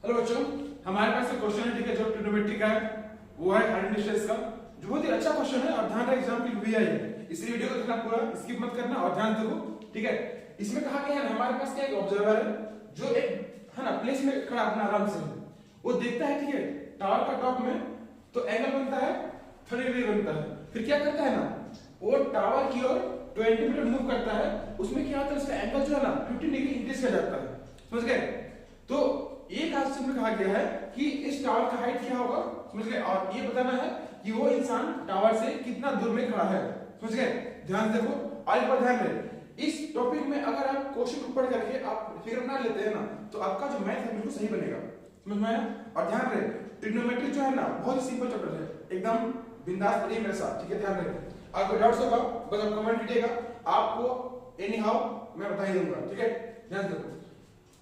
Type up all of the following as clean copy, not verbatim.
Hello बच्चों, हमारे पास एक क्वेश्चन है, ठीक है, जो ट्रिग्नोमेट्री का है, वो है हाइट डिस्टेंस का, जो बहुत ही अच्छा क्वेश्चन है और ध्यान रहे एग्जाम के लिए भी है। इसी वीडियो को देखना पूरा, स्किप मत करना और ध्यान देखो, ठीक है। इसमें कहा गया है हमारे पास क्या एक ऑब्जर्वर है जो एक है ना प्लेस में खड़ा अपना आराम से वो देखता है, ठीक है, टावर का टॉप में तो एंगल बनता है 30 डिग्री बनता है। फिर क्या करता है ना, वो टावर की ओर 20 मीटर मूव करता है, उसमें क्या होता है उसका एंगल जो है ना 15 डिग्री इंक्रीज कर जाता है, समझ गए। तो एक क्वेश्चन में कहा गया है कि इस टावर का हाइट क्या होगा, समझ गए, और ये बताना है कि वो इंसान टावर से कितना दूर में खड़ा है, समझ गए। ध्यान देखो और एक बार ध्यान रहे, इस टॉपिक में अगर आप क्वेश्चन को पढ़ करके आप फिगर बना लेते हैं ना, तो आपका जो मैथ है बिल्कुल सही बनेगा, समझ में आया। और ध्यान रहे ट्रिग्नोमेट्री जो है ना बहुत ही सिंपल चैप्टर है, एकदम बिंदास पढ़िए मेरे साथ, ठीक है। ध्यान रहे, अगर कोई डाउट्स होगा बस आप कमेंट कीजिएगा, आपको एनी हाउ मैं बता ही दूंगा, ठीक है। ध्यान देखो,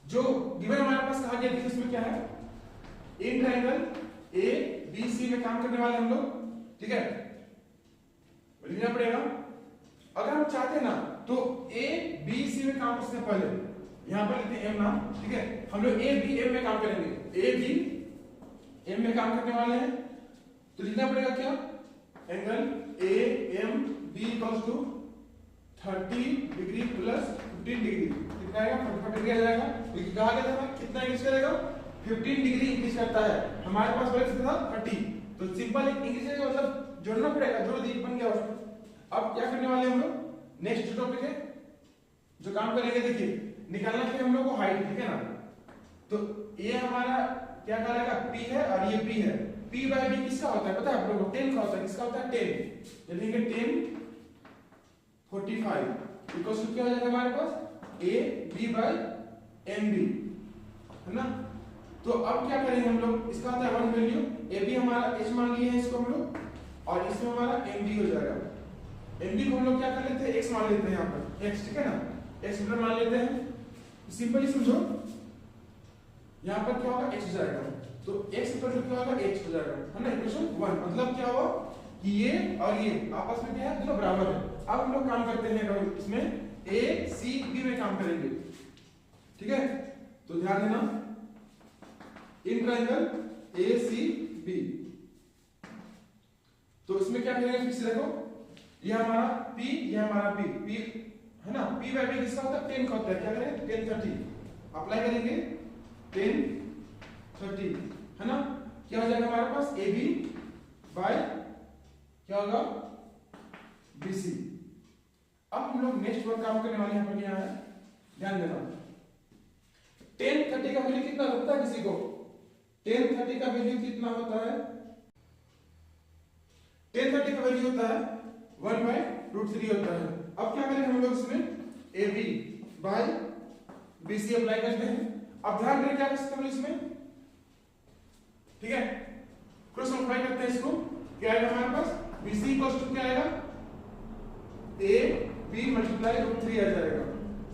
जो गिवन हमारे पास कहा गया है इसमें क्या है, in triangle A B C में काम करने वाले हम लोग, ठीक है, लिखना पड़ेगा। अगर हम चाहते हैं ना तो ए बी सी में काम करने से पहले यहां पर लिखते हैं एम नाम, ठीक है, हम लोग ए बी एम में काम करेंगे, ए बी एम में काम करने वाले हैं, तो लिखना पड़ेगा क्या, angle A M B equals to 30 degree plus 15 degree, कितना आएगा 45 डिग्री आ जाएगा, क्योंकि कहा गया था कितना इंक्रीज करेगा 15 डिग्री इंक्रीज करता है, हमारे पास पहले कितना था 30, तो सिंपल इंक्रीज करेगा, मतलब जोड़ना पड़ेगा, जोड़ दी बन गया उसमें। अब क्या करने वाले हम लोग, नेक्स्ट टॉपिक है जो काम करेंगे, देखिए निकालना है हम लोग को हाइट, ठीक है ना। तो ये हमारा क्या कहलाएगा, P है और ये P है, P बाय B किसका होता है पता है आप लोगों को, 10 का होता है, किसका होता है 10, लिखेंगे 10 45 इक्वल्स टू क्या हो जाएगा हमारे पास A B by M B, है ना। तो अब क्या करेंगे हम लोग, इसका होता है 1 वैल्यू, ए बी हमारा h मान लिए हैं इसको हम लोग, और इसमें हमारा एम बी हो जाएगा, एम बी को हम लोग क्या कर लेते हैं x मान लेते हैं, यहाँ पर x, ठीक है ना, x मीटर मान लेते हैं, सिंपली समझो यहाँ पर क्या होगा x हो जाएगा, तो x इक्वल टू क्या होगा h हो जाएगा, है ना, इक्वेशन 1, मतलब क्या हुआ कि ये और ये आपस में क्या है, दोनों बराबर है। अब हम लोग काम करते हैं इसमें ए सी बी में काम करेंगे, ठीक है, तो ध्यान देना in triangle A C B, तो इसमें क्या करेंगे फिर से देखो, ये हमारा P, ये हमारा P है ना, P बाय B किसका होता है 10 का होता है, क्या करेंगे 10 30 अप्लाई करेंगे 10 30, है ना, क्या हो जाएगा हमारे पास AB बाय क्या होगा BC। अब हम लोग नेक्स्ट वर्क काम करने वाले हैं, यहाँ पर क्या है ध्यान देना, 10 30 का वैल्यू कितना होता है किसी को, 10 30 का वैल्यू कितना होता है, 10 30 का वैल्यू होता है 1/√3 होता है। अब क्या करेंगे हम लोग इसमें AB बाय BC अप्लाई करते हैं। अब ध्यान रखें क्या कर सकते हैं इसमें, ठीक है, क्रॉस मल्टीप्लाई करते हैं इसको, क्या आएगा हमारे पास BC इक्वल्स टू क्या आएगा AB मल्टीप्लाई √3 आ जाएगा।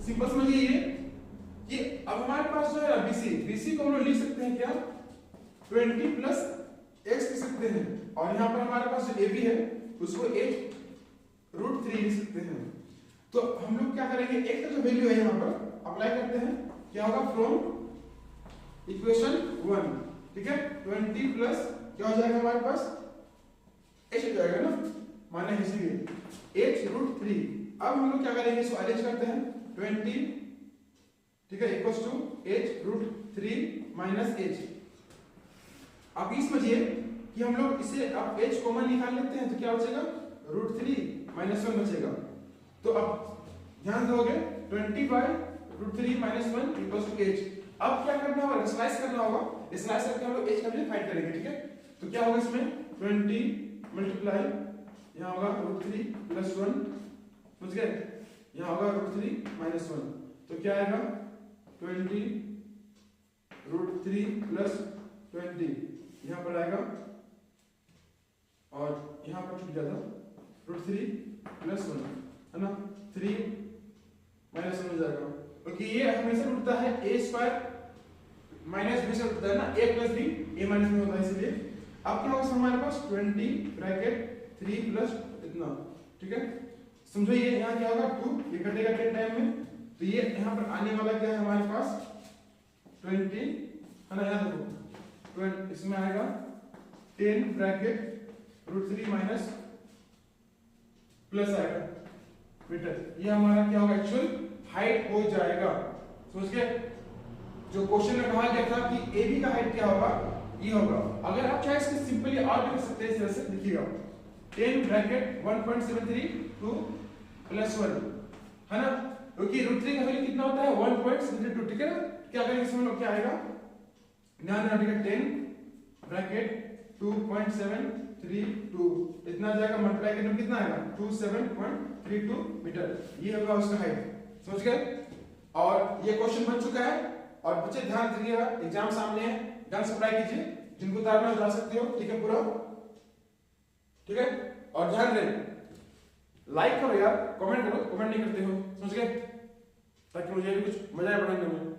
सिंपल समझिए ये कि अब हमारे पास जो है BC को हम लोग लिख सकते हैं क्या 20 प्लस x लिख सकते हैं, और यहाँ पर हमारे पास जो AB है उसको h√3 लिख सकते हैं। तो हम लोग क्या करेंगे, x का जो वैल्यू है यहाँ पर अप्लाई करते हैं, क्या होगा फ्रॉम इक्वेशन 1, ठीक है, 20 प्लस क्या हो जाएगा हमारे पास h हो जाएगा ना, माने इसलिए h√3। अब हम लोग क्या करेंगे, इसको अरेंज करते हैं 20, ठीक है, equals to h√3 minus h। अब ये समझिए कि हम लोग इसे अब h कॉमन निकाल लेते हैं, तो क्या बचेगा √3 माइनस 1 बचेगा। तो अब ध्यान दोगे 20/√3 माइनस 1 इक्वल्स टू h। अब क्या करना होगा, स्लाइस करना होगा, स्लाइस करके हम लोग h का वैल्यू फाइंड करेंगे, ठीक है। तो क्या होगा इसमें 20 मल्टीप्लाई यहाँ होगा √3 प्लस 1, समझ गए, यहाँ होगा √3 माइनस 1, तो क्या आएगा 20 √3 प्लस 20 यहाँ पर आएगा, और यहाँ पर छूट जाता √3 प्लस 1, है ना, 3 माइनस 1 हो जाएगा, क्योंकि ये हमेशा उठता है a स्क्वायर माइनस b से उठता है ना, a plus b a minus b होता है, इसलिए अब क्या होगा हमारे पास 20 ब्रैकेट 3 प्लस इतना, ठीक है, समझो ये यहाँ क्या होगा 2, ये कटेगा 10 टाइम में, तो ये यहाँ पर आने वाला क्या है हमारे पास 20, है ना, यहाँ देखो इसमें आएगा 10 ब्रैकेट √3 माइनस प्लस आएगा मीटर, ये हमारा क्या होगा एक्चुअल हाइट हो जाएगा। समझ गए? जो क्वेश्चन में कहा गया था कि ए बी का हाइट क्या होगा, ये होगा। अगर आप चाहे इसको सिंपली और भी कर सकते हैं, इस तरह से लिखिएगा 10 ब्रैकेट 1.732 प्लस 1, है ना, क्योंकि √3 का वैल्यू कितना होता है 1.732, ठीक है ना। क्या करेंगे इसमें लोग, क्या आएगा ध्यान रखना, ठीक है, 10 ब्रैकेट 2.732 इतना आ जाएगा, मल्टीप्लाई करने में कितना आएगा 27.32 मीटर, ये होगा उसका हाइट। समझ गए? और ये क्वेश्चन बन चुका है। और बच्चे ध्यान दीजिएगा, एग्जाम सामने है, गन सप्लाई कीजिए, जिनको उतारना उतार सकते हो, ठीक है पूरा, ठीक है। और ध्यान रहे, लाइक करो यार, कमेंट करो, कमेंट नहीं करते हो, समझ गए, ताकि मुझे भी कुछ मजा आए पढ़ाने में।